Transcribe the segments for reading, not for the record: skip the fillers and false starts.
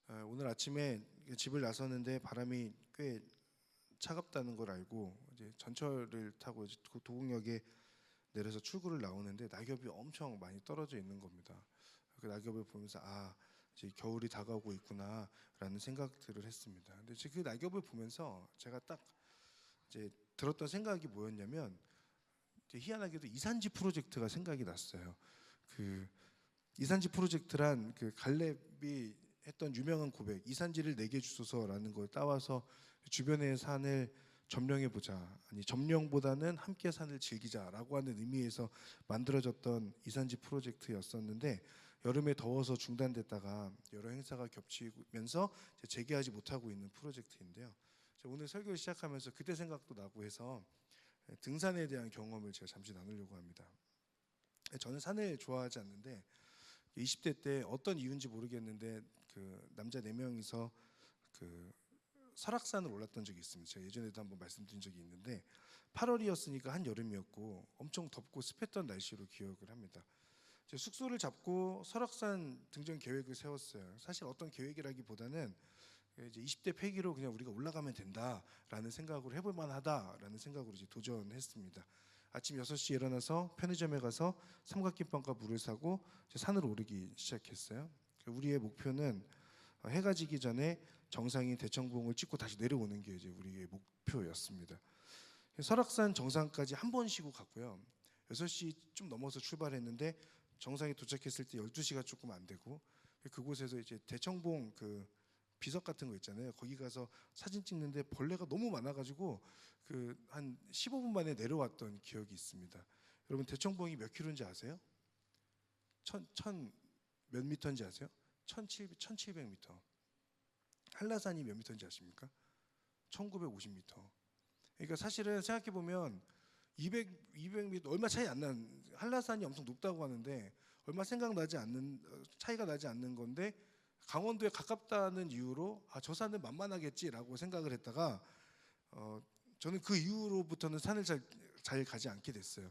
오늘 아침에 집을 나섰는데 바람이 꽤 차갑다는 걸 알고 이제 전철을 타고 이제 도곡역에 내려서 출구를 나오는데 낙엽이 엄청 많이 떨어져 있는 겁니다. 그 낙엽을 보면서 이제 겨울이 다가오고 있구나라는 생각들을 했습니다. 근데 그 낙엽을 보면서 제가 딱 이제 들었던 생각이 뭐였냐면, 이제 희한하게도 이산지 프로젝트가 생각이 났어요. 그 이산지 프로젝트란 그 갈렙이 했던 유명한 고백, 이산지를 내게 주소서라는 걸 따와서 주변의 산을 점령해 보자, 아니 점령보다는 함께 산을 즐기자라고 하는 의미에서 만들어졌던 이산지 프로젝트였었는데, 여름에 더워서 중단됐다가 여러 행사가 겹치면서 재개하지 못하고 있는 프로젝트인데요. 오늘 설교를 시작하면서 그때 생각도 나고 해서 등산에 대한 경험을 제가 잠시 나누려고 합니다. 저는 산을 좋아하지 않는데 20대 때 어떤 이유인지 모르겠는데 그 남자 4명이서 그 설악산을 올랐던 적이 있습니다. 제가 예전에도 한번 말씀드린 적이 있는데 8월이었으니까 한여름이었고 엄청 덥고 습했던 날씨로 기억을 합니다. 숙소를 잡고 설악산 등정 계획을 세웠어요. 사실 어떤 계획이라기보다는 이제 20대 패기로 그냥 우리가 올라가면 된다라는 생각으로 해볼 만하다라는 생각으로 이제 도전했습니다. 아침 6시에 일어나서 편의점에 가서 삼각김밥과 물을 사고 산을 오르기 시작했어요. 우리의 목표는 해가 지기 전에 정상인 대청봉을 찍고 다시 내려오는 게 이제 우리의 목표였습니다. 설악산 정상까지 한 번 쉬고 갔고요. 6시 좀 넘어서 출발했는데 정상에 도착했을 때 12시가 조금 안 되고, 그곳에서 이제 대청봉 그 비석 같은 거 있잖아요. 거기 가서 사진 찍는데 벌레가 너무 많아가지고 그 한 15분 만에 내려왔던 기억이 있습니다. 여러분 대청봉이 몇 킬로인지 아세요? 몇 미터인지 아세요? 1700미터. 한라산이 몇 미터인지 아십니까? 1950미터. 그러니까 사실은 생각해 보면 200미터 얼마 차이 안 나는, 한라산이 엄청 높다고 하는데 얼마 차이가 나지 않는 건데, 강원도에 가깝다는 이유로 저 산은 만만하겠지라고 생각을 했다가 저는 그 이후로부터는 산을 잘 가지 않게 됐어요.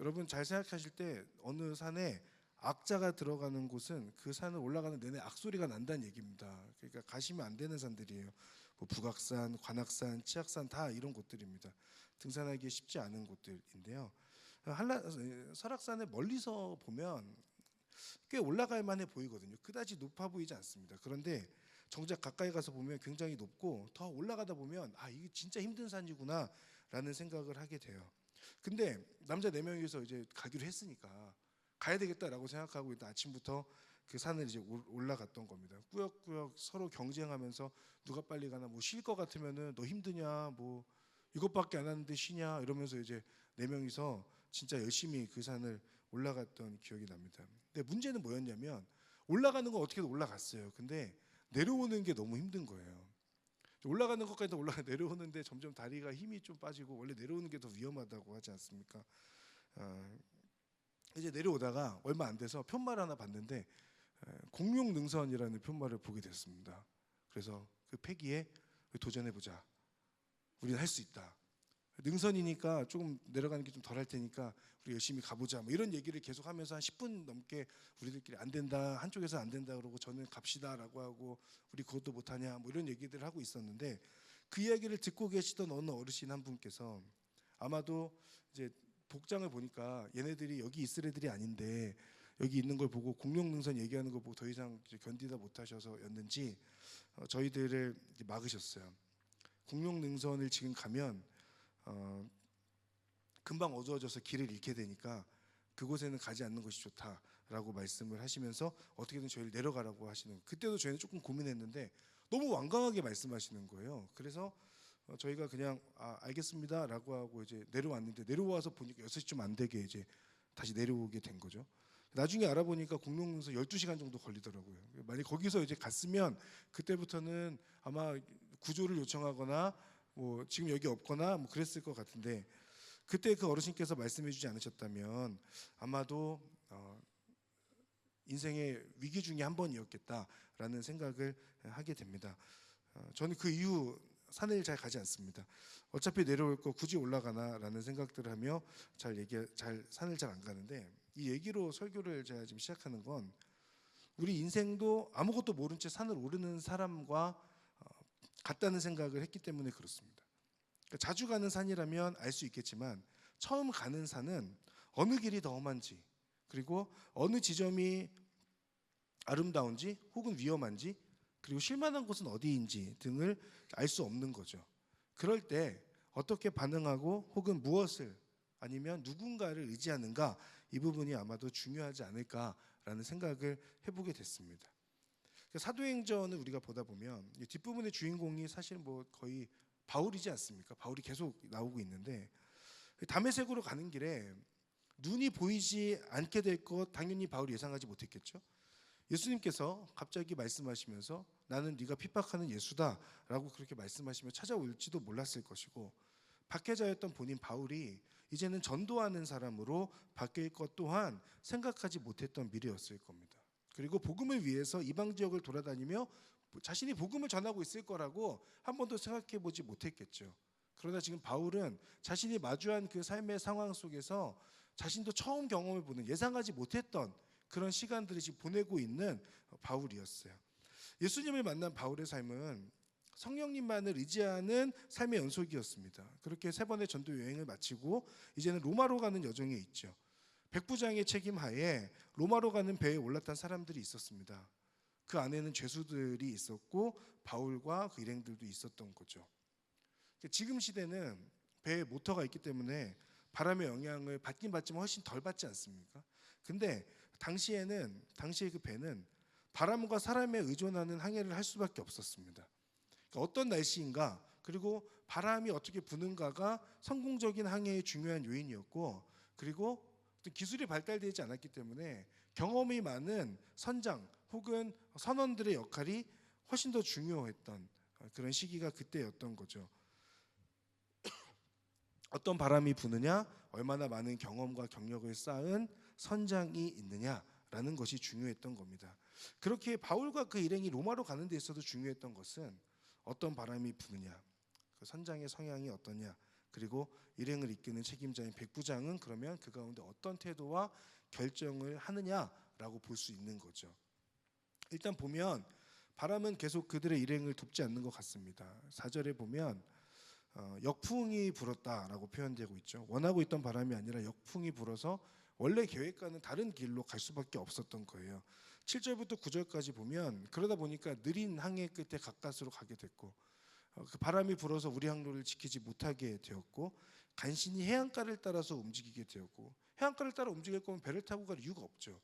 여러분 잘 생각하실 때 어느 산에 악자가 들어가는 곳은 그 산을 올라가는 내내 악소리가 난다는 얘기입니다. 그러니까 가시면 안 되는 산들이에요. 뭐 북악산, 관악산, 치악산 다 이런 곳들입니다. 등산하기 쉽지 않은 곳들인데요. 설악산을 멀리서 보면 꽤 올라갈 만해 보이거든요. 그다지 높아 보이지 않습니다. 그런데 정작 가까이 가서 보면 굉장히 높고, 더 올라가다 보면 이게 진짜 힘든 산이구나 라는 생각을 하게 돼요. 근데 남자 4명이서 이제 가기로 했으니까 가야 되겠다라고 생각하고 일단 아침부터 그 산을 이제 올라갔던 겁니다. 꾸역꾸역 서로 경쟁하면서 누가 빨리 가나, 뭐 쉴 것 같으면은 너 힘드냐, 뭐 이것밖에 안 하는데 쉬냐 이러면서 이제 4명이서 진짜 열심히 그 산을 올라갔던 기억이 납니다. 근데 문제는 뭐였냐면, 올라가는 건 어떻게든 올라갔어요. 근데 내려오는 게 너무 힘든 거예요. 올라가는 것까지도 내려오는데 점점 다리가 힘이 좀 빠지고, 원래 내려오는 게 더 위험하다고 하지 않습니까? 이제 내려오다가 얼마 안 돼서 편말 하나 봤는데 공룡능선이라는 편말을 보게 됐습니다. 그래서 그 패기에 도전해보자. 우리는 할 수 있다. 능선이니까 조금 내려가는 게 좀 덜 할 테니까 우리 열심히 가보자. 뭐 이런 얘기를 계속하면서 한 10분 넘게 우리들끼리 안 된다, 한쪽에서 안 된다 그러고 저는 갑시다라고 하고, 우리 그것도 못하냐 뭐 이런 얘기들을 하고 있었는데, 그 이야기를 듣고 계시던 어느 어르신 한 분께서 아마도 이제 복장을 보니까 얘네들이 여기 있을 애들이 아닌데 여기 있는 걸 보고 공룡능선 얘기하는 걸 보고 더 이상 견디다 못하셔서였는지 저희들을 막으셨어요. 공룡능선을 지금 가면 금방 어두워져서 길을 잃게 되니까 그곳에는 가지 않는 것이 좋다라고 말씀을 하시면서 어떻게든 저희를 내려가라고 하시는 거예요. 그때도 저희는 조금 고민했는데 너무 완강하게 말씀하시는 거예요. 그래서 저희가 그냥 알겠습니다라고 하고 이제 내려왔는데, 내려와서 보니까 6시쯤 안 되게 이제 다시 내려오게 된 거죠. 나중에 알아보니까 공룡능선 12시간 정도 걸리더라고요. 만약 거기서 이제 갔으면 그때부터는 아마 구조를 요청하거나 뭐 지금 여기 없거나 뭐 그랬을 것 같은데, 그때 그 어르신께서 말씀해 주지 않으셨다면 아마도 인생의 위기 중에 한 번이었겠다라는 생각을 하게 됩니다. 저는 그 이후 산을 잘 가지 않습니다. 어차피 내려올 거 굳이 올라가나라는 생각들을 하며 산을 잘 안 가는데, 이 얘기로 설교를 제가 지금 시작하는 건, 우리 인생도 아무것도 모른 채 산을 오르는 사람과 같다는 생각을 했기 때문에 그렇습니다. 그러니까 자주 가는 산이라면 알 수 있겠지만 처음 가는 산은 어느 길이 더 험한지, 그리고 어느 지점이 아름다운지 혹은 위험한지, 그리고 쉴만한 곳은 어디인지 등을 알 수 없는 거죠. 그럴 때 어떻게 반응하고 혹은 무엇을 아니면 누군가를 의지하는가, 이 부분이 아마도 중요하지 않을까라는 생각을 해보게 됐습니다. 사도행전을 우리가 보다 보면 뒷부분의 주인공이 사실 뭐 거의 바울이지 않습니까? 바울이 계속 나오고 있는데, 다메섹으로 가는 길에 눈이 보이지 않게 될 것 당연히 바울이 예상하지 못했겠죠. 예수님께서 갑자기 말씀하시면서 나는 네가 핍박하는 예수다라고 그렇게 말씀하시며 찾아올지도 몰랐을 것이고, 박해자였던 본인 바울이 이제는 전도하는 사람으로 바뀔 것 또한 생각하지 못했던 미래였을 겁니다. 그리고 복음을 위해서 이방 지역을 돌아다니며 자신이 복음을 전하고 있을 거라고 한 번도 생각해 보지 못했겠죠. 그러나 지금 바울은 자신이 마주한 그 삶의 상황 속에서 자신도 처음 경험해 보는, 예상하지 못했던 그런 시간들을 지금 보내고 있는 바울이었어요. 예수님을 만난 바울의 삶은 성령님만을 의지하는 삶의 연속이었습니다. 그렇게 3번의 전도 여행을 마치고 이제는 로마로 가는 여정에 있죠. 백부장의 책임하에 로마로 가는 배에 올랐던 사람들이 있었습니다. 그 안에는 죄수들이 있었고 바울과 그 일행들도 있었던 거죠. 지금 시대는 배에 모터가 있기 때문에 바람의 영향을 받긴 받지만 훨씬 덜 받지 않습니까? 근데 당시의 그 배는 바람과 사람에 의존하는 항해를 할 수밖에 없었습니다. 그러니까 어떤 날씨인가, 그리고 바람이 어떻게 부는가가 성공적인 항해의 중요한 요인이었고, 그리고 기술이 발달되지 않았기 때문에 경험이 많은 선장 혹은 선원들의 역할이 훨씬 더 중요했던 그런 시기가 그때였던 거죠. 어떤 바람이 부느냐, 얼마나 많은 경험과 경력을 쌓은 선장이 있느냐라는 것이 중요했던 겁니다. 그렇게 바울과 그 일행이 로마로 가는 데 있어서 중요했던 것은 어떤 바람이 부느냐, 그 선장의 성향이 어떠냐, 그리고 일행을 이끄는 책임자인 백부장은 그러면 그 가운데 어떤 태도와 결정을 하느냐라고 볼 수 있는 거죠. 일단 보면 바람은 계속 그들의 일행을 돕지 않는 것 같습니다. 4절에 보면 역풍이 불었다라고 표현되고 있죠. 원하고 있던 바람이 아니라 역풍이 불어서 원래 계획과는 다른 길로 갈 수밖에 없었던 거예요. 7절부터 9절까지 보면 그러다 보니까 느린 항해 끝에 가까스로 가게 됐고, 그 바람이 불어서 우리 항로를 지키지 못하게 되었고, 간신히 해안가를 따라서 움직이게 되었고, 해안가를 따라 움직일 거면 배를 타고 갈 이유가 없죠.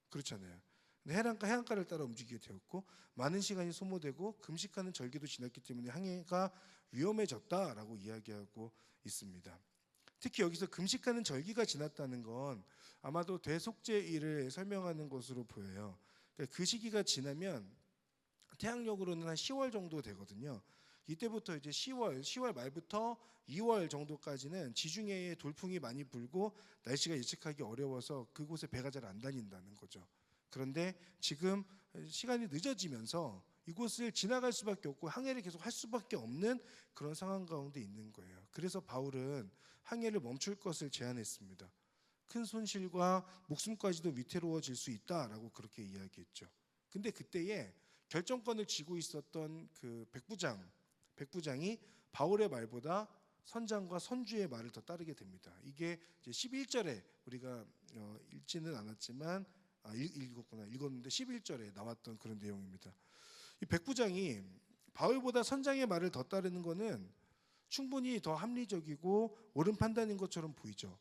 그렇잖아요. 근데 해안가를 따라 움직이게 되었고, 많은 시간이 소모되고 금식하는 절기도 지났기 때문에 항해가 위험해졌다라고 이야기하고 있습니다. 특히 여기서 금식하는 절기가 지났다는 건 아마도 대속죄일을 설명하는 것으로 보여요. 그러니까 그 시기가 지나면 태양력으로는 한 10월 정도 되거든요. 이때부터 이제 10월 말부터 2월 정도까지는 지중해에 돌풍이 많이 불고 날씨가 예측하기 어려워서 그곳에 배가 잘 안 다닌다는 거죠. 그런데 지금 시간이 늦어지면서 이곳을 지나갈 수밖에 없고 항해를 계속 할 수밖에 없는 그런 상황 가운데 있는 거예요. 그래서 바울은 항해를 멈출 것을 제안했습니다. 큰 손실과 목숨까지도 위태로워질 수 있다라고 그렇게 이야기했죠. 근데 그때에 결정권을 쥐고 있었던 그 백부장이 바울의 말보다 선장과 선주의 말을 더 따르게 됩니다. 이게 이제 11절에 우리가 읽지는 않았지만 읽었는데 11절에 나왔던 그런 내용입니다. 이 백부장이 바울보다 선장의 말을 더 따르는 것은 충분히 더 합리적이고 옳은 판단인 것처럼 보이죠.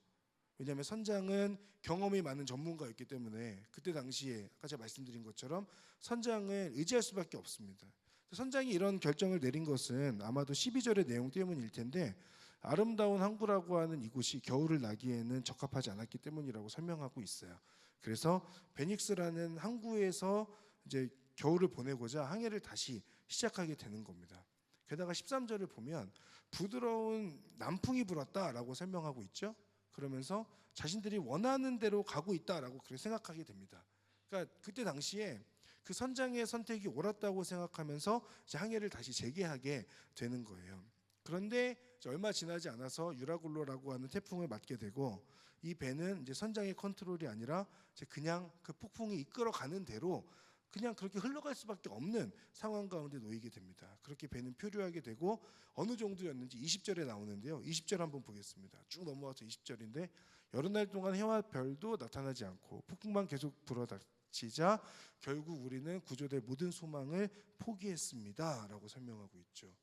왜냐하면 선장은 경험이 많은 전문가였기 때문에 그때 당시에 아까 제가 말씀드린 것처럼 선장을 의지할 수밖에 없습니다. 선장이 이런 결정을 내린 것은 아마도 12절의 내용 때문일 텐데, 아름다운 항구라고 하는 이곳이 겨울을 나기에는 적합하지 않았기 때문이라고 설명하고 있어요. 그래서 베닉스라는 항구에서 이제 겨울을 보내고자 항해를 다시 시작하게 되는 겁니다. 게다가 13절을 보면 부드러운 남풍이 불었다라고 설명하고 있죠. 그러면서 자신들이 원하는 대로 가고 있다라고 그렇게 생각하게 됩니다. 그러니까 그때 당시에 그 선장의 선택이 옳았다고 생각하면서 이제 항해를 다시 재개하게 되는 거예요. 그런데 얼마 지나지 않아서 유라굴로라고 하는 태풍을 맞게 되고, 이 배는 이제 선장의 컨트롤이 아니라 이제 그냥 그 폭풍이 이끌어가는 대로 그냥 그렇게 흘러갈 수밖에 없는 상황 가운데 놓이게 됩니다. 그렇게 배는 표류하게 되고 어느 정도였는지 20절에 나오는데요. 20절 한번 보겠습니다. 쭉 넘어와서 20절인데 여러 날 동안 해와 별도 나타나지 않고 폭풍만 계속 불어닥치자 결국 우리는 구조될 모든 소망을 포기했습니다. 라고 설명하고 있죠.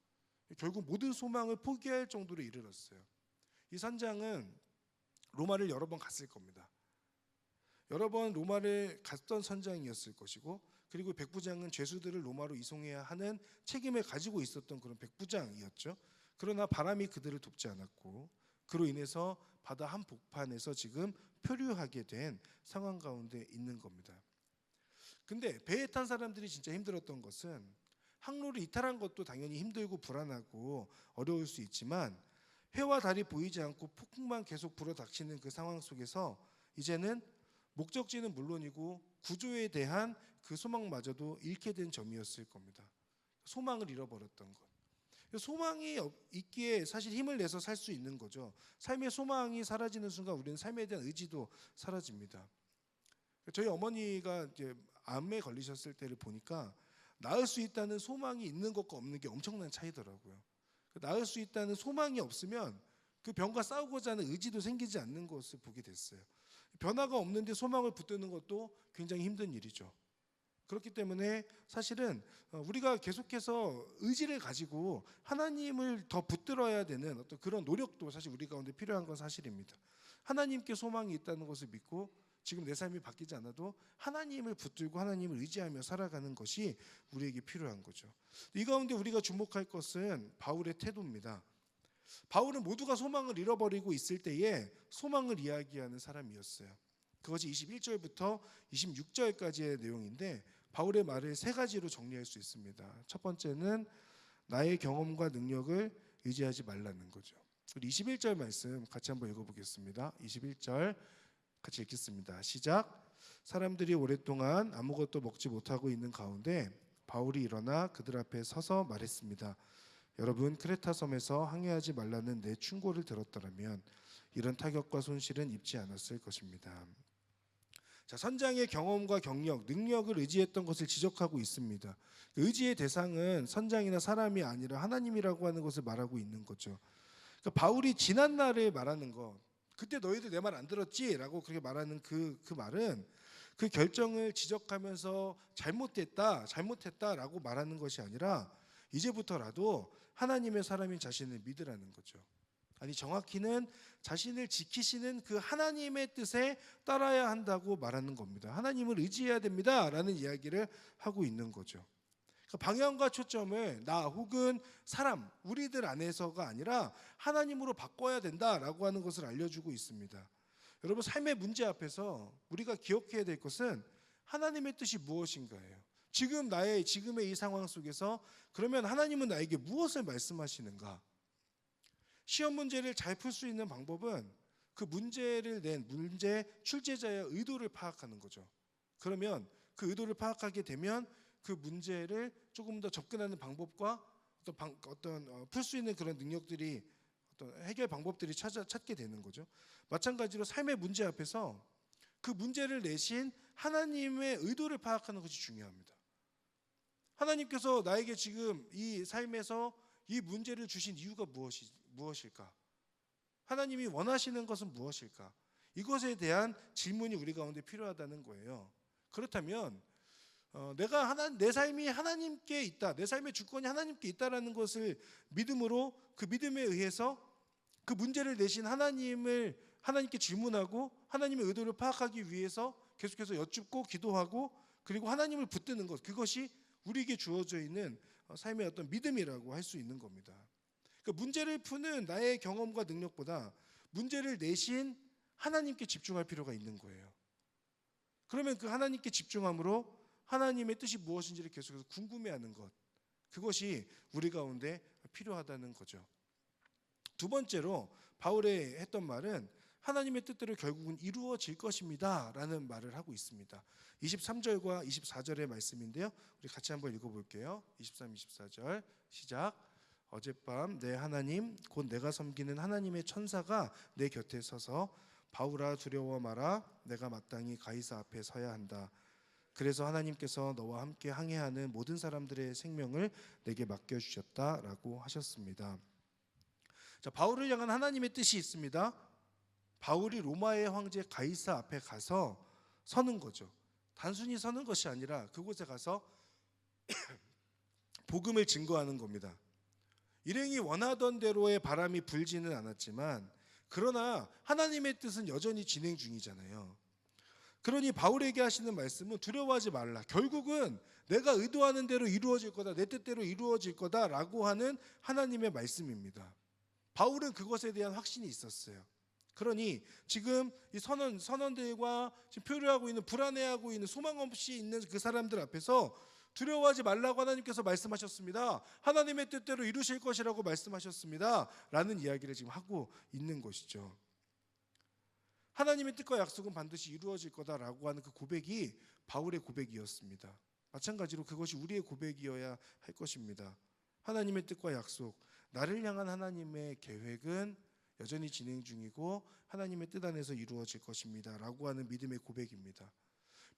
결국 모든 소망을 포기할 정도로 이르렀어요. 이 선장은 로마를 여러 번 갔을 겁니다. 여러 번 로마를 갔던 선장이었을 것이고 그리고 백부장은 죄수들을 로마로 이송해야 하는 책임을 가지고 있었던 그런 백부장이었죠. 그러나 바람이 그들을 돕지 않았고 그로 인해서 바다 한복판에서 지금 표류하게 된 상황 가운데 있는 겁니다. 근데 배에 탄 사람들이 진짜 힘들었던 것은 항로를 이탈한 것도 당연히 힘들고 불안하고 어려울 수 있지만 해와 달이 보이지 않고 폭풍만 계속 불어닥치는 그 상황 속에서 이제는 목적지는 물론이고 구조에 대한 그 소망마저도 잃게 된 점이었을 겁니다. 소망을 잃어버렸던 것. 소망이 있기에 사실 힘을 내서 살 수 있는 거죠. 삶의 소망이 사라지는 순간 우리는 삶에 대한 의지도 사라집니다. 저희 어머니가 이제 암에 걸리셨을 때를 보니까 나을 수 있다는 소망이 있는 것과 없는 게 엄청난 차이더라고요. 나을 수 있다는 소망이 없으면 그 병과 싸우고자 하는 의지도 생기지 않는 것을 보게 됐어요. 변화가 없는데 소망을 붙드는 것도 굉장히 힘든 일이죠. 그렇기 때문에 사실은 우리가 계속해서 의지를 가지고 하나님을 더 붙들어야 되는 어떤 그런 노력도 사실 우리 가운데 필요한 건 사실입니다. 하나님께 소망이 있다는 것을 믿고 지금 내 삶이 바뀌지 않아도 하나님을 붙들고 하나님을 의지하며 살아가는 것이 우리에게 필요한 거죠. 이 가운데 우리가 주목할 것은 바울의 태도입니다. 바울은 모두가 소망을 잃어버리고 있을 때에 소망을 이야기하는 사람이었어요. 그것이 21절부터 26절까지의 내용인데 바울의 말을 세 가지로 정리할 수 있습니다. 첫 번째는 나의 경험과 능력을 의지하지 말라는 거죠. 우리 21절 말씀 같이 한번 읽어보겠습니다. 21절 같이 읽겠습니다. 시작. 사람들이 오랫동안 아무것도 먹지 못하고 있는 가운데 바울이 일어나 그들 앞에 서서 말했습니다. 여러분, 크레타 섬에서 항해하지 말라는 내 충고를 들었더라면 이런 타격과 손실은 입지 않았을 것입니다. 자, 선장의 경험과 경력, 능력을 의지했던 것을 지적하고 있습니다. 의지의 대상은 선장이나 사람이 아니라 하나님이라고 하는 것을 말하고 있는 거죠. 그러니까 바울이 지난 날을 말하는 것, 그때 너희들 내 말 안 들었지? 라고 그렇게 말하는 그 말은 그 결정을 지적하면서 잘못했다라고 말하는 것이 아니라 이제부터라도 하나님의 사람인 자신을 믿으라는 거죠. 아니 정확히는 자신을 지키시는 그 하나님의 뜻에 따라야 한다고 말하는 겁니다. 하나님을 의지해야 됩니다 라는 이야기를 하고 있는 거죠. 그러니까 방향과 초점을 나 혹은 사람, 우리들 안에서가 아니라 하나님으로 바꿔야 된다라고 하는 것을 알려주고 있습니다. 여러분, 삶의 문제 앞에서 우리가 기억해야 될 것은 하나님의 뜻이 무엇인가예요. 지금의 이 상황 속에서 그러면 하나님은 나에게 무엇을 말씀하시는가? 시험 문제를 잘 풀 수 있는 방법은 그 문제를 낸 문제 출제자의 의도를 파악하는 거죠. 그러면 그 의도를 파악하게 되면 그 문제를 조금 더 접근하는 방법과 어떤 풀 수 있는 그런 능력들이 어떤 해결 방법들이 찾게 되는 거죠. 마찬가지로 삶의 문제 앞에서 그 문제를 내신 하나님의 의도를 파악하는 것이 중요합니다. 하나님께서 나에게 지금 이 삶에서 이 문제를 주신 이유가 무엇일까? 하나님이 원하시는 것은 무엇일까? 이것에 대한 질문이 우리 가운데 필요하다는 거예요. 그렇다면 내 삶이 하나님께 있다, 내 삶의 주권이 하나님께 있다라는 것을 믿음으로 그 믿음에 의해서 그 문제를 내신 하나님께 질문하고 하나님의 의도를 파악하기 위해서 계속해서 여쭙고 기도하고 그리고 하나님을 붙드는 것, 그것이 우리에게 주어져 있는 삶의 어떤 믿음이라고 할 수 있는 겁니다. 그러니까 문제를 푸는 나의 경험과 능력보다 문제를 내신 하나님께 집중할 필요가 있는 거예요. 그러면 그 하나님께 집중함으로 하나님의 뜻이 무엇인지를 계속해서 궁금해하는 것, 그것이 우리 가운데 필요하다는 거죠. 두 번째로 바울이 했던 말은 하나님의 뜻대로 결국은 이루어질 것입니다 라는 말을 하고 있습니다. 23절과 24절의 말씀인데요, 우리 같이 한번 읽어볼게요. 23, 24절 시작. 어젯밤 내 하나님 곧 내가 섬기는 하나님의 천사가 내 곁에 서서 바울아 두려워 마라. 내가 마땅히 가이사 앞에 서야 한다. 그래서 하나님께서 너와 함께 항해하는 모든 사람들의 생명을 내게 맡겨주셨다라고 하셨습니다. 자, 바울을 향한 하나님의 뜻이 있습니다. 바울이 로마의 황제 가이사 앞에 가서 서는 거죠. 단순히 서는 것이 아니라 그곳에 가서 복음을 증거하는 겁니다. 일행이 원하던 대로의 바람이 불지는 않았지만 그러나 하나님의 뜻은 여전히 진행 중이잖아요. 그러니 바울에게 하시는 말씀은 두려워하지 말라. 결국은 내가 의도하는 대로 이루어질 거다. 내 뜻대로 이루어질 거다라고 하는 하나님의 말씀입니다. 바울은 그것에 대한 확신이 있었어요. 그러니 지금 이 선원들과 지금 표류하고 있는, 불안해하고 있는, 소망 없이 있는 그 사람들 앞에서 두려워하지 말라고 하나님께서 말씀하셨습니다. 하나님의 뜻대로 이루실 것이라고 말씀하셨습니다. 라는 이야기를 지금 하고 있는 것이죠. 하나님의 뜻과 약속은 반드시 이루어질 거다라고 하는 그 고백이 바울의 고백이었습니다. 마찬가지로 그것이 우리의 고백이어야 할 것입니다. 하나님의 뜻과 약속, 나를 향한 하나님의 계획은 여전히 진행 중이고 하나님의 뜻 안에서 이루어질 것입니다 라고 하는 믿음의 고백입니다.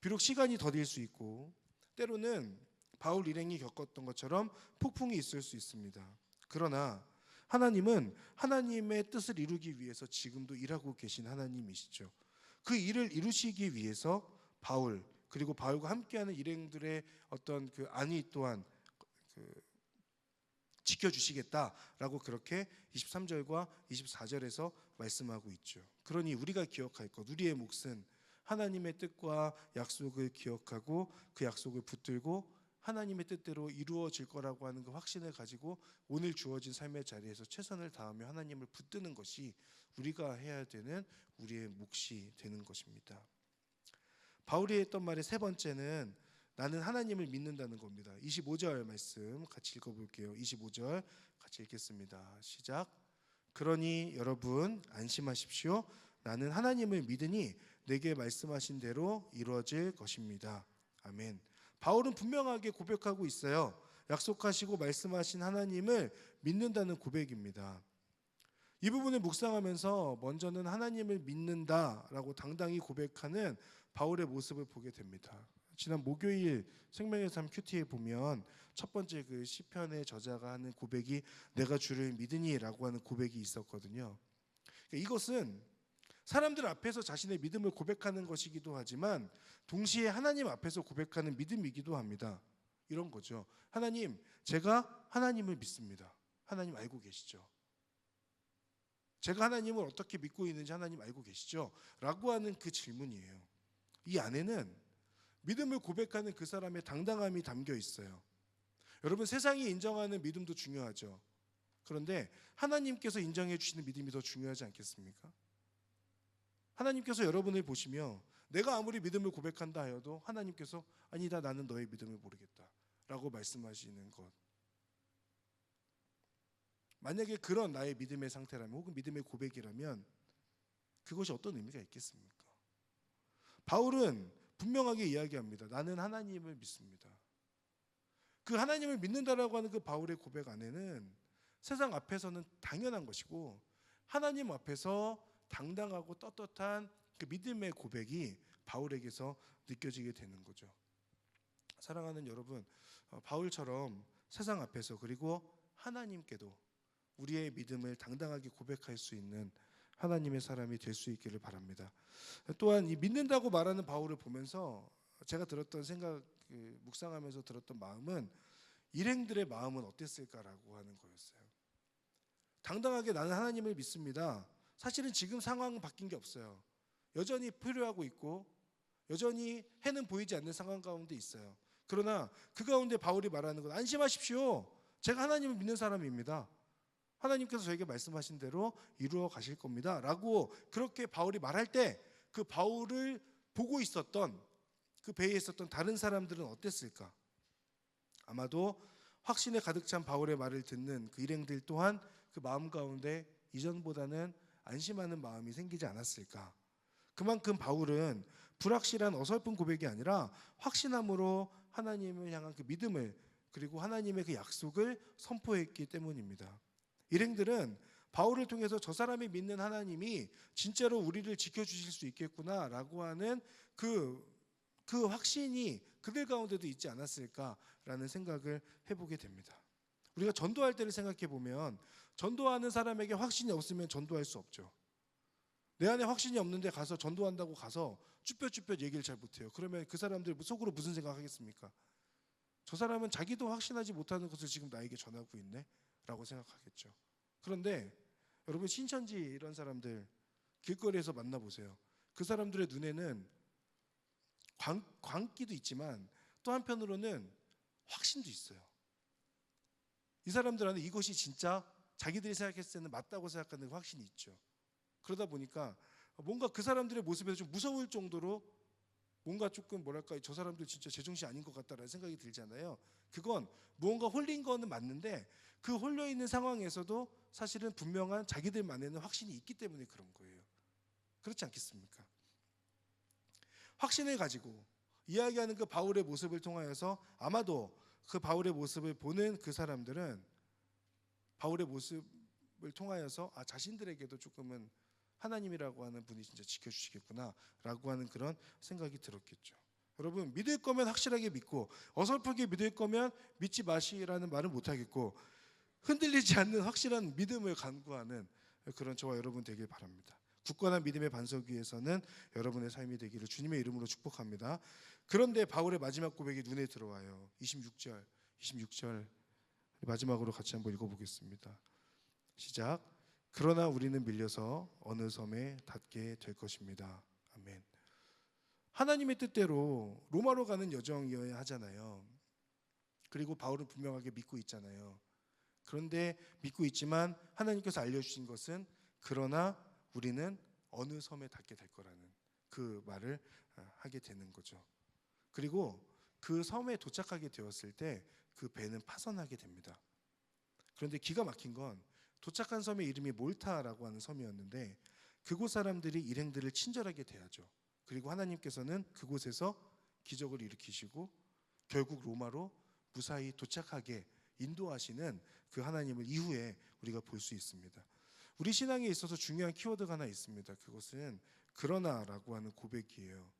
비록 시간이 더딜 수 있고 때로는 바울 일행이 겪었던 것처럼 폭풍이 있을 수 있습니다. 그러나 하나님은 하나님의 뜻을 이루기 위해서 지금도 일하고 계신 하나님이시죠. 그 일을 이루시기 위해서 바울 그리고 바울과 함께하는 일행들의 어떤 그 안위 또한 지켜주시겠다라고 그렇게 23절과 24절에서 말씀하고 있죠. 그러니 우리가 기억할 것, 우리의 몫은 하나님의 뜻과 약속을 기억하고 그 약속을 붙들고 하나님의 뜻대로 이루어질 거라고 하는 그 확신을 가지고 오늘 주어진 삶의 자리에서 최선을 다하며 하나님을 붙드는 것이 우리가 해야 되는 우리의 몫이 되는 것입니다. 바울이 했던 말의 세 번째는 나는 하나님을 믿는다는 겁니다. 25절 말씀 같이 읽어볼게요. 25절 같이 읽겠습니다. 시작. 그러니 여러분 안심하십시오. 나는 하나님을 믿으니 내게 말씀하신 대로 이루어질 것입니다. 아멘. 바울은 분명하게 고백하고 있어요. 약속하시고 말씀하신 하나님을 믿는다는 고백입니다. 이 부분을 묵상하면서 먼저는 하나님을 믿는다라고 당당히 고백하는 바울의 모습을 보게 됩니다. 지난 목요일 생명의 삶 큐티에 보면 첫 번째 그 시편의 저자가 하는 고백이 내가 주를 믿으니라고 하는 고백이 있었거든요. 이것은 사람들 앞에서 자신의 믿음을 고백하는 것이기도 하지만 동시에 하나님 앞에서 고백하는 믿음이기도 합니다. 이런 거죠. 하나님, 제가 하나님을 믿습니다. 하나님 알고 계시죠? 제가 하나님을 어떻게 믿고 있는지 하나님 알고 계시죠? 라고 하는 그 질문이에요. 이 안에는 믿음을 고백하는 그 사람의 당당함이 담겨 있어요. 여러분, 세상이 인정하는 믿음도 중요하죠. 그런데 하나님께서 인정해 주시는 믿음이 더 중요하지 않겠습니까? 하나님께서 여러분을 보시며 내가 아무리 믿음을 고백한다 하여도 하나님께서 아니다, 나는 너의 믿음을 모르겠다 라고 말씀하시는 것. 만약에 그런 나의 믿음의 상태라면 혹은 믿음의 고백이라면 그것이 어떤 의미가 있겠습니까? 바울은 분명하게 이야기합니다. 나는 하나님을 믿습니다. 그 하나님을 믿는다라고 하는 그 바울의 고백 안에는 세상 앞에서는 당연한 것이고 하나님 앞에서 당당하고 떳떳한 그 믿음의 고백이 바울에게서 느껴지게 되는 거죠. 사랑하는 여러분, 바울처럼 세상 앞에서 그리고 하나님께도 우리의 믿음을 당당하게 고백할 수 있는 하나님의 사람이 될 수 있기를 바랍니다. 또한 이 믿는다고 말하는 바울을 보면서 제가 들었던 생각, 묵상하면서 들었던 마음은 일행들의 마음은 어땠을까라고 하는 거였어요. 당당하게 나는 하나님을 믿습니다. 사실은 지금 상황은 바뀐 게 없어요. 여전히 표류하고 있고 여전히 해는 보이지 않는 상황 가운데 있어요. 그러나 그 가운데 바울이 말하는 건 안심하십시오. 제가 하나님을 믿는 사람입니다. 하나님께서 저에게 말씀하신 대로 이루어 가실 겁니다 라고 그렇게 바울이 말할 때 그 바울을 보고 있었던 그 배에 있었던 다른 사람들은 어땠을까? 아마도 확신에 가득 찬 바울의 말을 듣는 그 일행들 또한 그 마음 가운데 이전보다는 안심하는 마음이 생기지 않았을까? 그만큼 바울은 불확실한 어설픈 고백이 아니라 확신함으로 하나님을 향한 그 믿음을 그리고 하나님의 그 약속을 선포했기 때문입니다. 일행들은 바울을 통해서 저 사람이 믿는 하나님이 진짜로 우리를 지켜주실 수 있겠구나라고 하는 그 확신이 그들 가운데도 있지 않았을까라는 생각을 해보게 됩니다. 우리가 전도할 때를 생각해 보면 전도하는 사람에게 확신이 없으면 전도할 수 없죠. 내 안에 확신이 없는데 가서 전도한다고 가서 쭈뼛쭈뼛 얘기를 잘 못해요. 그러면 그 사람들 속으로 무슨 생각하겠습니까? 저 사람은 자기도 확신하지 못하는 것을 지금 나에게 전하고 있네? 라고 생각하겠죠. 그런데 여러분, 신천지 이런 사람들 길거리에서 만나보세요. 그 사람들의 눈에는 광기도 있지만 또 한편으로는 확신도 있어요. 이 사람들 안에 이것이 진짜 자기들이 생각했을 때는 맞다고 생각하는 확신이 있죠. 그러다 보니까 뭔가 그 사람들의 모습에서 좀 무서울 정도로 뭔가 조금 뭐랄까, 저 사람들 진짜 제정신 아닌 것 같다라는 생각이 들잖아요. 그건 무언가 홀린 거는 맞는데 그 홀려있는 상황에서도 사실은 분명한 자기들만에는 확신이 있기 때문에 그런 거예요. 그렇지 않겠습니까? 확신을 가지고 이야기하는 그 바울의 모습을 통하여서 아마도 그 바울의 모습을 보는 그 사람들은 바울의 모습을 통하여서 자신들에게도 조금은 하나님이라고 하는 분이 진짜 지켜주시겠구나 라고 하는 그런 생각이 들었겠죠. 여러분, 믿을 거면 확실하게 믿고 어설프게 믿을 거면 믿지 마시라는 말은 못하겠고, 흔들리지 않는 확실한 믿음을 간구하는 그런 저와 여러분 되길 바랍니다. 굳건한 믿음의 반석 위에서는 여러분의 삶이 되기를 주님의 이름으로 축복합니다. 그런데 바울의 마지막 고백이 눈에 들어와요. 26절 마지막으로 같이 한번 읽어보겠습니다. 시작. 그러나 우리는 밀려서 어느 섬에 닿게 될 것입니다. 아멘. 하나님의 뜻대로 로마로 가는 여정이어야 하잖아요. 그리고 바울은 분명하게 믿고 있잖아요. 그런데 믿고 있지만 하나님께서 알려주신 것은 그러나 우리는 어느 섬에 닿게 될 거라는 그 말을 하게 되는 거죠. 그리고 그 섬에 도착하게 되었을 때 그 배는 파선하게 됩니다. 그런데 기가 막힌 건 도착한 섬의 이름이 몰타라고 하는 섬이었는데 그곳 사람들이 일행들을 친절하게 대하죠. 그리고 하나님께서는 그곳에서 기적을 일으키시고 결국 로마로 무사히 도착하게 인도하시는 그 하나님을 이후에 우리가 볼 수 있습니다. 우리 신앙에 있어서 중요한 키워드가 하나 있습니다. 그것은 그러나라고 하는 고백이에요.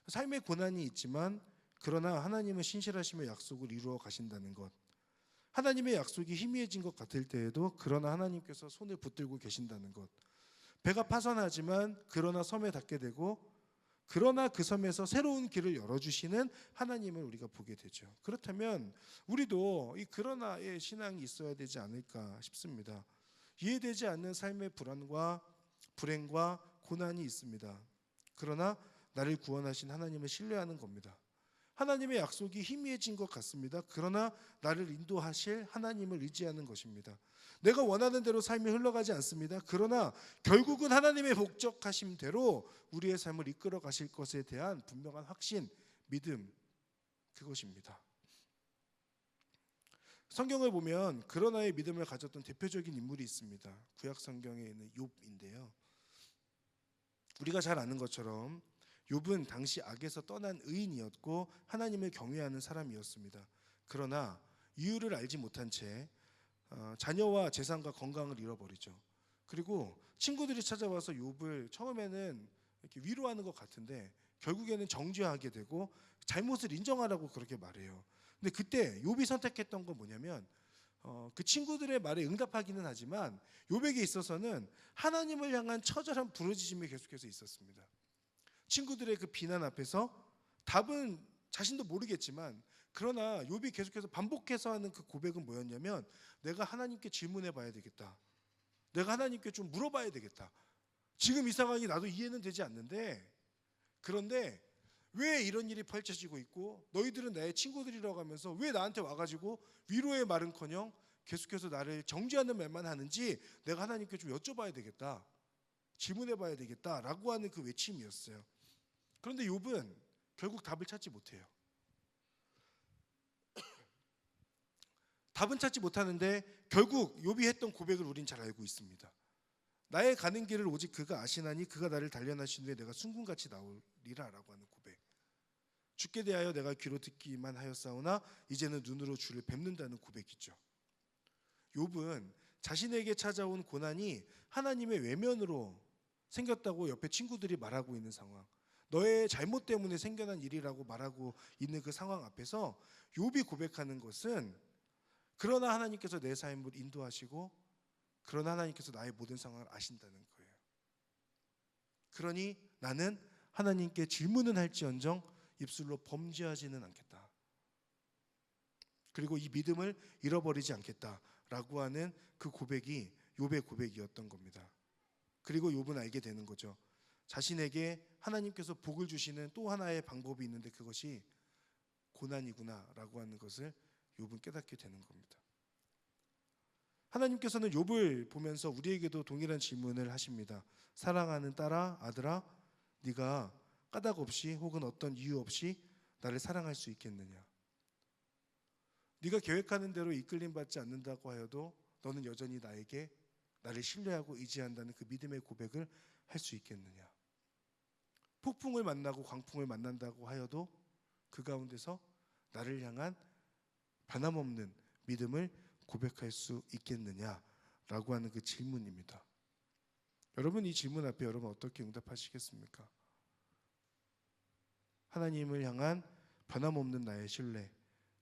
삶의 고난이 있지만 그러나 하나님은 신실하시며 약속을 이루어 가신다는 것. 하나님의 약속이 희미해진 것 같을 때에도 그러나 하나님께서 손을 붙들고 계신다는 것. 배가 파선하지만 그러나 섬에 닿게 되고 그러나 그 섬에서 새로운 길을 열어주시는 하나님을 우리가 보게 되죠. 그렇다면 우리도 이 그러나의 신앙이 있어야 되지 않을까 싶습니다. 이해되지 않는 삶의 불안과 불행과 고난이 있습니다. 그러나 나를 구원하신 하나님을 신뢰하는 겁니다. 하나님의 약속이 희미해진 것 같습니다. 그러나 나를 인도하실 하나님을 의지하는 것입니다. 내가 원하는 대로 삶이 흘러가지 않습니다. 그러나 결국은 하나님의 목적하심대로 우리의 삶을 이끌어 가실 것에 대한 분명한 확신, 믿음, 그것입니다. 성경을 보면 그러나의 믿음을 가졌던 대표적인 인물이 있습니다. 구약 성경에 있는 욥인데요. 우리가 잘 아는 것처럼 욥은 당시 악에서 떠난 의인이었고 하나님을 경외하는 사람이었습니다. 그러나 이유를 알지 못한 채 자녀와 재산과 건강을 잃어버리죠. 그리고 친구들이 찾아와서 욥을 처음에는 이렇게 위로하는 것 같은데 결국에는 정죄하게 되고 잘못을 인정하라고 그렇게 말해요. 근데 그때 욥이 선택했던 건 뭐냐면 그 친구들의 말에 응답하기는 하지만 욥에게 있어서는 하나님을 향한 처절한 부르짖음이 계속해서 있었습니다. 친구들의 그 비난 앞에서 답은 자신도 모르겠지만 그러나 욥이 계속해서 반복해서 하는 그 고백은 뭐였냐면 내가 하나님께 질문해 봐야 되겠다. 내가 하나님께 좀 물어봐야 되겠다. 지금 이 상황이 나도 이해는 되지 않는데 그런데 왜 이런 일이 펼쳐지고 있고 너희들은 나의 친구들이라고 하면서 왜 나한테 와가지고 위로의 말은커녕 계속해서 나를 정죄하는 말만 하는지 내가 하나님께 좀 여쭤봐야 되겠다. 질문해 봐야 되겠다라고 하는 그 외침이었어요. 그런데 욥은 결국 답을 찾지 못해요. 답은 찾지 못하는데 결국 욥이 했던 고백을 우린 잘 알고 있습니다. 나의 가는 길을 오직 그가 아시나니 그가 나를 단련하신 후에 내가 순금같이 나오리라 라고 하는 고백. 주께 대하여 내가 귀로 듣기만 하였사오나 이제는 눈으로 주를 뵙는다는 고백이죠. 욥은 자신에게 찾아온 고난이 하나님의 외면으로 생겼다고 옆에 친구들이 말하고 있는 상황, 너의 잘못 때문에 생겨난 일이라고 말하고 있는 그 상황 앞에서 욥이 고백하는 것은, 그러나 하나님께서 내 삶을 인도하시고 그러나 하나님께서 나의 모든 상황을 아신다는 거예요. 그러니 나는 하나님께 질문은 할지언정 입술로 범죄하지는 않겠다. 그리고 이 믿음을 잃어버리지 않겠다라고 하는 그 고백이 욥의 고백이었던 겁니다. 그리고 욥은 알게 되는 거죠. 자신에게 하나님께서 복을 주시는 또 하나의 방법이 있는데 그것이 고난이구나라고 하는 것을 욥은 깨닫게 되는 겁니다. 하나님께서는 욥을 보면서 우리에게도 동일한 질문을 하십니다. 사랑하는 딸아, 아들아, 네가 까닭 없이 혹은 어떤 이유 없이 나를 사랑할 수 있겠느냐? 네가 계획하는 대로 이끌림 받지 않는다고 하여도 너는 여전히 나를 신뢰하고 의지한다는 그 믿음의 고백을 할 수 있겠느냐? 폭풍을 만나고 광풍을 만난다고 하여도 그 가운데서 나를 향한 변함없는 믿음을 고백할 수 있겠느냐라고 하는 그 질문입니다. 여러분, 이 질문 앞에 여러분 어떻게 응답하시겠습니까? 하나님을 향한 변함없는 나의 신뢰,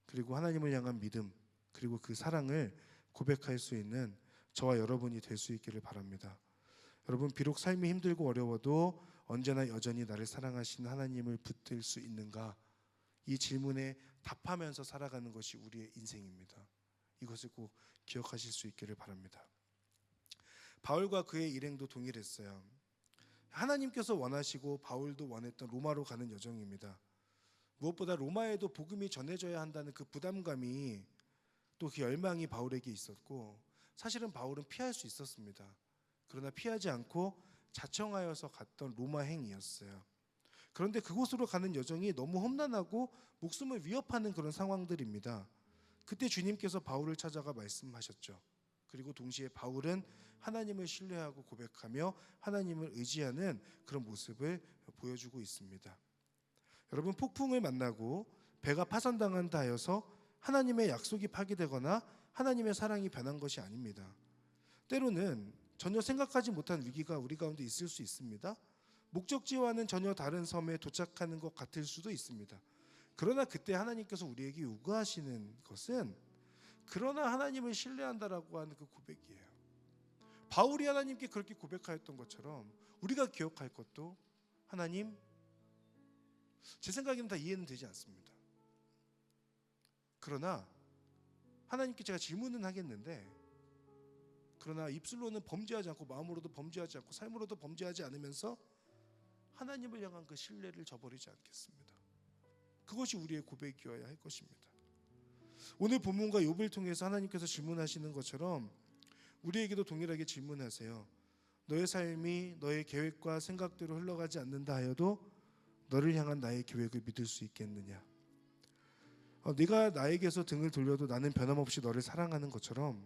그리고 하나님을 향한 믿음, 그리고 그 사랑을 고백할 수 있는 저와 여러분이 될 수 있기를 바랍니다. 여러분, 비록 삶이 힘들고 어려워도 언제나 여전히 나를 사랑하시는 하나님을 붙들 수 있는가? 이 질문에 답하면서 살아가는 것이 우리의 인생입니다. 이것을 꼭 기억하실 수 있기를 바랍니다. 바울과 그의 일행도 동일했어요. 하나님께서 원하시고 바울도 원했던 로마로 가는 여정입니다. 무엇보다 로마에도 복음이 전해져야 한다는 그 부담감이, 또 그 열망이 바울에게 있었고, 사실은 바울은 피할 수 있었습니다. 그러나 피하지 않고 자청하여서 갔던 로마 행이었어요. 그런데 그곳으로 가는 여정이 너무 험난하고 목숨을 위협하는 그런 상황들입니다. 그때 주님께서 바울을 찾아가 말씀하셨죠. 그리고 동시에 바울은 하나님을 신뢰하고 고백하며 하나님을 의지하는 그런 모습을 보여주고 있습니다. 여러분, 폭풍을 만나고 배가 파손당한다 하여서 하나님의 약속이 파기되거나 하나님의 사랑이 변한 것이 아닙니다. 때로는 전혀 생각하지 못한 위기가 우리 가운데 있을 수 있습니다. 목적지와는 전혀 다른 섬에 도착하는 것 같을 수도 있습니다. 그러나 그때 하나님께서 우리에게 요구하시는 것은 그러나 하나님을 신뢰한다라고 하는 그 고백이에요. 바울이 하나님께 그렇게 고백하였던 것처럼 우리가 기억할 것도, 하나님, 제 생각에는 다 이해는 되지 않습니다. 그러나 하나님께 제가 질문은 하겠는데, 그러나 입술로는 범죄하지 않고 마음으로도 범죄하지 않고 삶으로도 범죄하지 않으면서 하나님을 향한 그 신뢰를 저버리지 않겠습니다. 그것이 우리의 고백이어야 할 것입니다. 오늘 본문과 욥을 통해서 하나님께서 질문하시는 것처럼 우리에게도 동일하게 질문하세요. 너의 삶이 너의 계획과 생각대로 흘러가지 않는다 하여도 너를 향한 나의 계획을 믿을 수 있겠느냐? 네가 나에게서 등을 돌려도 나는 변함없이 너를 사랑하는 것처럼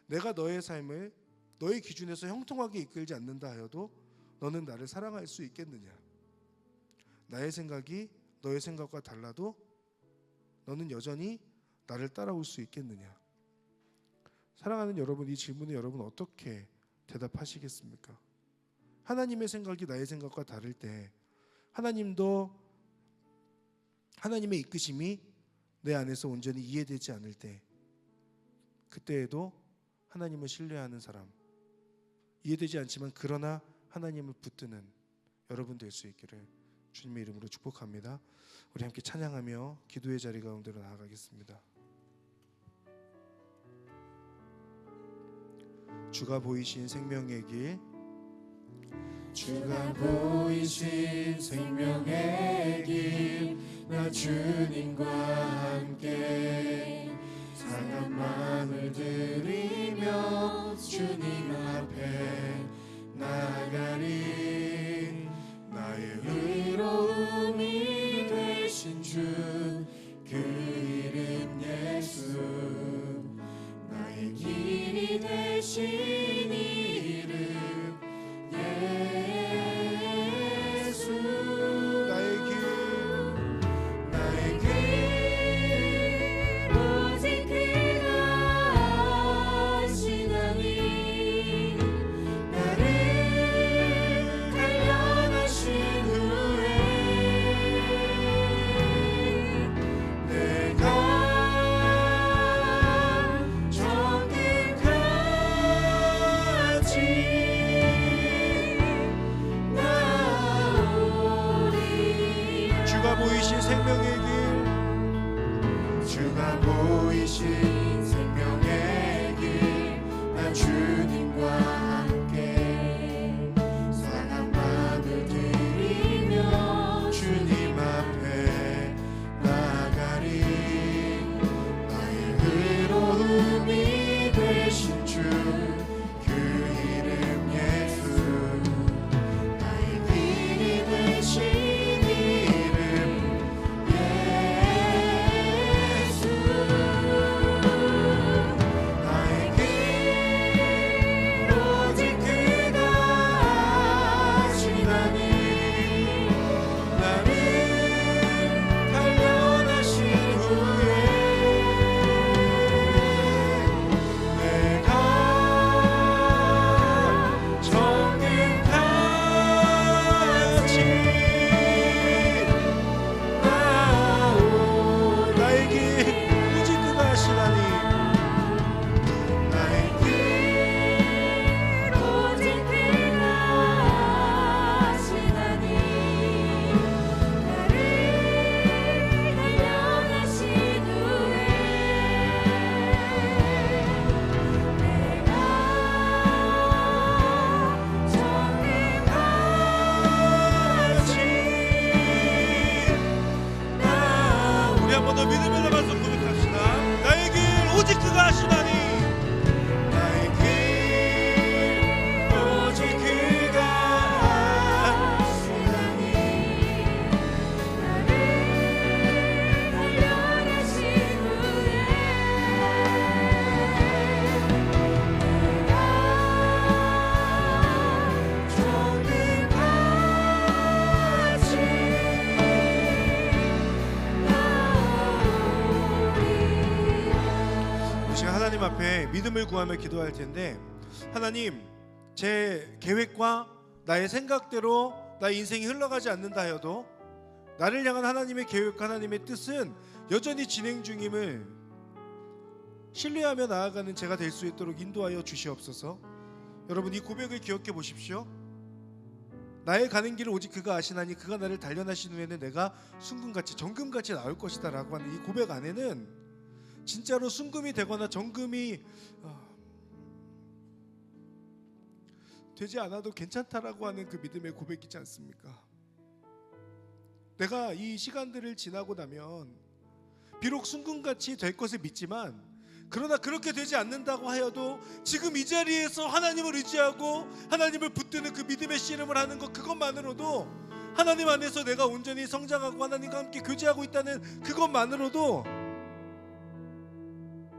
내가 너의 삶을 너의 기준에서 형통하게 이끌지 않는다 하여도 너는 나를 사랑할 수 있겠느냐? 나의 생각이 너의 생각과 달라도 너는 여전히 나를 따라올 수 있겠느냐? 사랑하는 여러분, 이 질문에 여러분 어떻게 대답하시겠습니까? 하나님의 생각이 나의 생각과 다를 때, 하나님도 하나님의 이끄심이 내 안에서 온전히 이해되지 않을 때, 그때에도 하나님을 신뢰하는 사람, 이해되지 않지만 그러나 하나님을 붙드는 여러분 될 수 있기를 주님의 이름으로 축복합니다. 우리 함께 찬양하며 기도의 자리 가운데로 나아가겠습니다. 주가 보이신 생명의 길, 주가 보이신 생명의 길, 나 주님과 함께 상한 마음을 들이며 주님 앞에 나아가리. 나의 의로움이 되신 주, 그 이름 예수, 나의 길이 되신 이름 예수. 나의 길 오직 그가 하시나니 한 번 더 믿음을 담아서 고백합시다. 나의 길 오직 그가 아시나니. 나의 길 오직 그가 아시나니. 나를 단련하신 후에 내가 조금까지 나오리라. 이 시간 하나님 앞에 믿음을 구하며 기도할 텐데, 하나님, 제 계획과 나의 생각대로 나의 인생이 흘러가지 않는다 하여도 나를 향한 하나님의 계획과 하나님의 뜻은 여전히 진행 중임을 신뢰하며 나아가는 제가 될 수 있도록 인도하여 주시옵소서. 여러분, 이 고백을 기억해 보십시오. 나의 가는 길을 오직 그가 아시나니 그가 나를 단련하신 후에는 내가 순금같이 정금같이 나올 것이다 라고 하는 이 고백 안에는 진짜로 순금이 되거나 정금이 되지 않아도 괜찮다라고 하는 그 믿음의 고백이지 않습니까? 내가 이 시간들을 지나고 나면 비록 순금같이 될 것을 믿지만, 그러나 그렇게 되지 않는다고 하여도 지금 이 자리에서 하나님을 의지하고 하나님을 붙드는 그 믿음의 씨름을 하는 것, 그것만으로도 하나님 안에서 내가 온전히 성장하고 하나님과 함께 교제하고 있다는 그것만으로도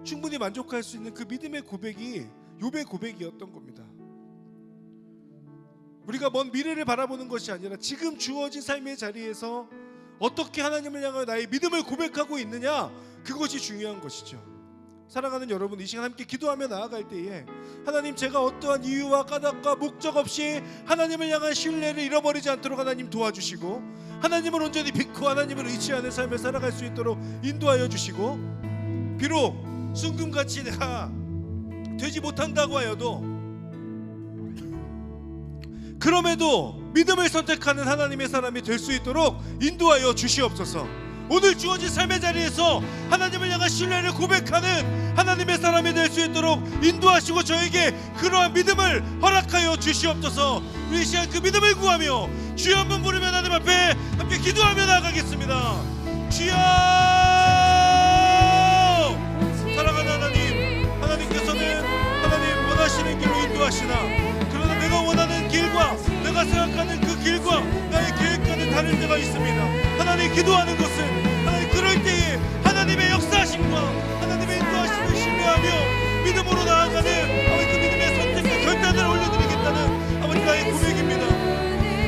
충분히 만족할 수 있는 그 믿음의 고백이 욥의 고백이었던 겁니다. 우리가 먼 미래를 바라보는 것이 아니라 지금 주어진 삶의 자리에서 어떻게 하나님을 향하여 나의 믿음을 고백하고 있느냐, 그것이 중요한 것이죠. 사랑하는 여러분, 이 시간 함께 기도하며 나아갈 때에 하나님, 제가 어떠한 이유와 까닭과 목적 없이 하나님을 향한 신뢰를 잃어버리지 않도록 하나님 도와주시고, 하나님을 온전히 믿고 하나님을 의지하는 삶을 살아갈 수 있도록 인도하여 주시고, 비록 순금같이 내가 되지 못한다고 하여도 그럼에도 믿음을 선택하는 하나님의 사람이 될 수 있도록 인도하여 주시옵소서. 오늘 주어진 삶의 자리에서 하나님을 향한 신뢰를 고백하는 하나님의 사람이 될 수 있도록 인도하시고 저에게 그러한 믿음을 허락하여 주시옵소서. 우리 이 시간 그 믿음을 구하며 주여 한번 부르며 하나님 앞에 함께 기도하며 나아가겠습니다. 주여! 사랑하는 하나님, 하나님께서는 하나님 원하시는 길로 인도하시나, 그러나 내가 원하는 길과 내가 생각하는 그 길과 나의 계획과는 다른 데가 있습니다. 하나님, 기도하는 것은 하나님 그럴 때에 하나님의 역사하심과 하나님의 인도하심을 신뢰하며 믿음으로 나아가는 아버지 그 믿음의 선택과 결단을 올려드리겠다는 아버지 나의 고백입니다.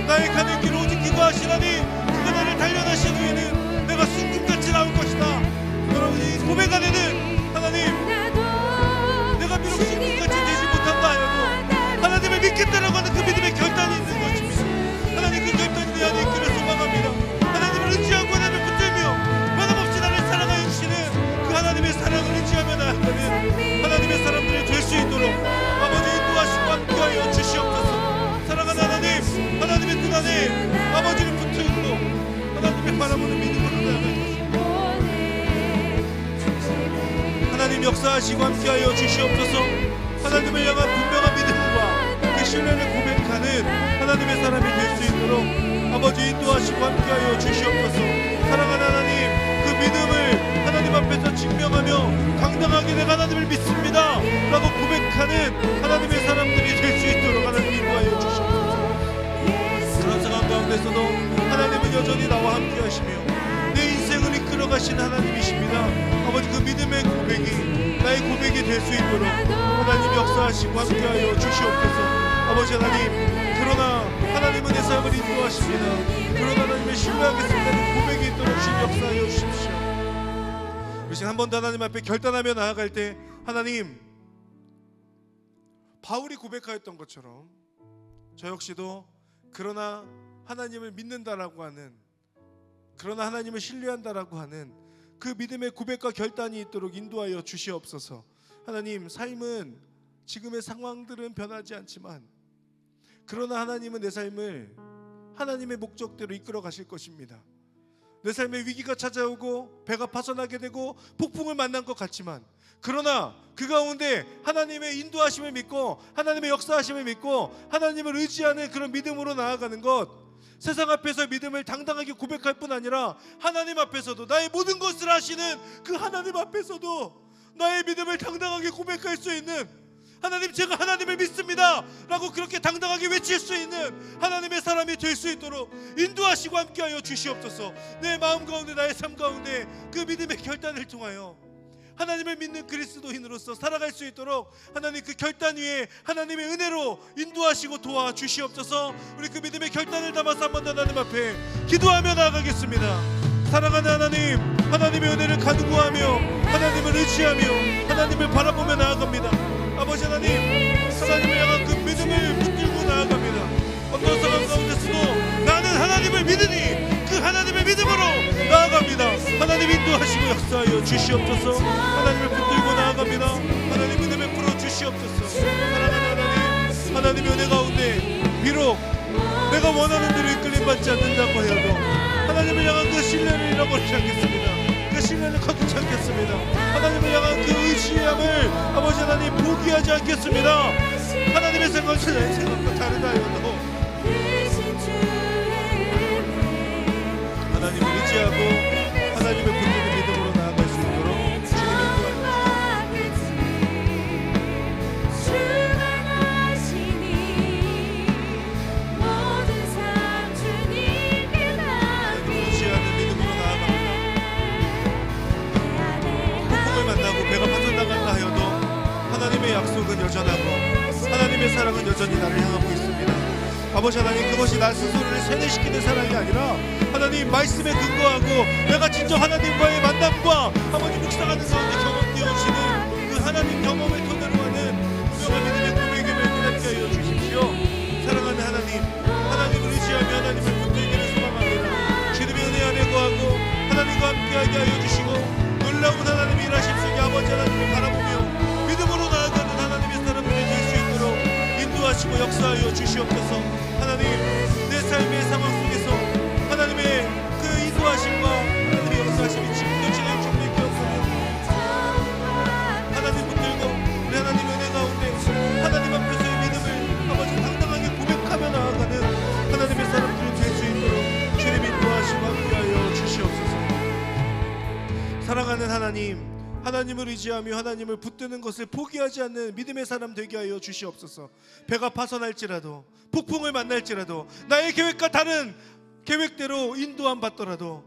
나의 가는 길 오직 그가 하시나니 그가 나를 단련하신 후에는 내가 순금같이 나올 것이다. 여러분, 이 고백 안에는 하나님, 내가 비록 순금같이 되지 못한다 하여도 하나님을 믿겠다라고 하는 그 믿음의 결단이 있는 것입니다. 하나님, 그 결단이 내 안에 있기를 소망합니다. 하나님을 의지하고 하나님을 붙들며 변함없이 나를 사랑하여 주시는 그 하나님의 사랑을 의지하며 나아가는 하나님의 사람들이 될 수 있도록 아버지 인도하시고 함께하여 주시옵소서. 사랑하는 하나님, 하나님의 뜻 안에 아버지를 붙들고 하나님을 바라보는 믿음으로 나아갈 것입니다. 하나님 역사하시고 함께하여 주시옵소서. 하나님을 향한 분명한 믿음과 그 신뢰를 고백하는 하나님의 사람이 될 수 있도록 아버지 인도하시고 함께하여 주시옵소서. 사랑하는 하나님, 그 믿음을 하나님 앞에서 증명하며 당당하게 내가 하나님을 믿습니다 라고 고백하는 하나님의 사람들이 될 수 있도록 하나님 인도하여 주시옵소서. 그런 상황 가운데서도 하나님은 여전히 나와 함께하시며 내 인생을 이끌어가시는 하나님이십니다. 아버지, 그 믿음의 고백이 나의 고백이 될 수 있도록 하나님 역사하시고 함께하여 주시옵소서. 아버지 하나님, 그러나 하나님은 내 삶을 인도하십니다. 그러나 하나님을 신뢰하겠습니다는 고백이 있도록 주님 역사하여 주십시오. 우리 지금 한 번 더 하나님 앞에 결단하며 나아갈 때, 하나님, 바울이 고백하였던 것처럼 저 역시도 그러나 하나님을 믿는다라고 하는, 그러나 하나님을 신뢰한다라고 하는 그 믿음의 고백과 결단이 있도록 인도하여 주시옵소서. 하나님, 삶은 지금의 상황들은 변하지 않지만 그러나 하나님은 내 삶을 하나님의 목적대로 이끌어 가실 것입니다. 내 삶에 위기가 찾아오고 배가 파손하게 되고 폭풍을 만난 것 같지만, 그러나 그 가운데 하나님의 인도하심을 믿고 하나님의 역사하심을 믿고 하나님을 의지하는 그런 믿음으로 나아가는 것, 세상 앞에서 믿음을 당당하게 고백할 뿐 아니라 하나님 앞에서도, 나의 모든 것을 아시는 그 하나님 앞에서도 나의 믿음을 당당하게 고백할 수 있는, 하나님 제가 하나님을 믿습니다 라고 그렇게 당당하게 외칠 수 있는 하나님의 사람이 될 수 있도록 인도하시고 함께하여 주시옵소서. 내 마음 가운데, 나의 삶 가운데 그 믿음의 결단을 통하여 하나님을 믿는 그리스도인으로서 살아갈 수 있도록 하나님 그 결단 위에 하나님의 은혜로 인도하시고 도와주시옵소서. 우리 그 믿음의 결단을 담아서 한 번 더 하나님 앞에 기도하며 나아가겠습니다. 사랑하는 하나님, 하나님의 은혜를 간구하며 하나님을 의지하며 하나님을 바라보며 나아갑니다. 아버지 하나님, 하나님을 향한 그 믿음을 붙들고 나아갑니다. 어떤 상황 가운데서도 나는 하나님을 믿으니 그 하나님의 믿음으로 나아갑니다. 하나님 인도하시고 역사하여 주시옵소서. 하나님을 붙들고 나아갑니다. 하나님 믿음에 풀어 주시옵소서. 사랑하는 하나님, 하나님의 은혜 가운데 비록 내가 원하는 대로 이끌림 받지 않는다고 해도 하나님을 향한 그 신뢰를 잃어버리지 않겠습니다. 그 신뢰를 거두지 않겠습니다. 하나님을 향한 그 의지함을 아버지 하나님 포기하지 않겠습니다. 하나님의 생각은 내 생각과 다르다 해도 하나님을 의지하고 하나님을 붙드는 믿음으로 나아갈 수 있도록 하나님의 약속은 여전하고 하나님의 사랑은 여전히 나를 향하고 있습니다. 아버지 하나님, 그것이 나 스스로를 세뇌시키는 사랑이 아니라 하나님 말씀에 근거하고 내가 진정 하나님과의 만남과 아버지 묵상하는 가운데 경험되어지는 그 하나님 경험을 토대로 하는 분명한 믿음의 고백을 맺게 하여 주십시오. 사랑하는 하나님, 하나님을 의지하며 하나님을 붙들기를 소망합니다. 주님의 은혜 안에 거하고 하나님과 함께하게 하여 주시고 놀라운 하나님의 일하심 속에 아버지 하나님을 바라보며 믿음으로 나아가는 하나님의 사람들이 될 수 있도록 인도하시고 역사하여 주시옵소서. 하나님, 내 삶의 상황 속에서 하나님의 그 인도하심과 하나님의 역사하심이 지금도 진행 중에 기억하며 하나님 붙들고 우리 하나님의 은혜 가운데 하나님 앞에서의 믿음을 아버지 당당하게 고백하며 나아가는 하나님의 사람들이 될 수 있도록 주님 인도하시고 함께하여 주시옵소서. 사랑하는 하나님, 하나님을 의지하며 하나님을 붙드는 것을 포기하지 않는 믿음의 사람 되게 하여 주시옵소서. 배가 파선할지라도 폭풍을 만날지라도 나의 계획과 다른 계획대로 인도함 받더라도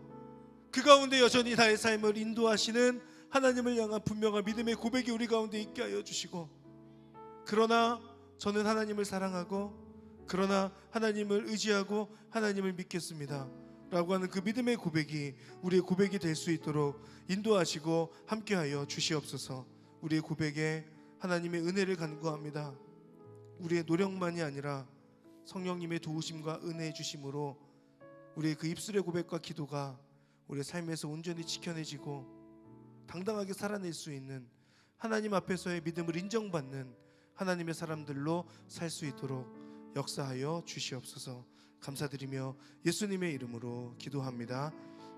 그 가운데 여전히 나의 삶을 인도하시는 하나님을 향한 분명한 믿음의 고백이 우리 가운데 있게 하여 주시고, 그러나 저는 하나님을 사랑하고 그러나 하나님을 의지하고 하나님을 믿겠습니다 라고 하는 그 믿음의 고백이 우리의 고백이 될 수 있도록 인도하시고 함께하여 주시옵소서. 우리의 고백에 하나님의 은혜를 간구합니다. 우리의 노력만이 아니라 성령님의 도우심과 은혜의 주심으로 우리의 그 입술의 고백과 기도가 우리의 삶에서 온전히 지켜내지고 당당하게 살아낼 수 있는 하나님 앞에서의 믿음을 인정받는 하나님의 사람들로 살 수 있도록 역사하여 주시옵소서. 감사드리며 예수님의 이름으로 기도합니다.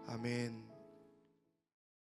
아멘.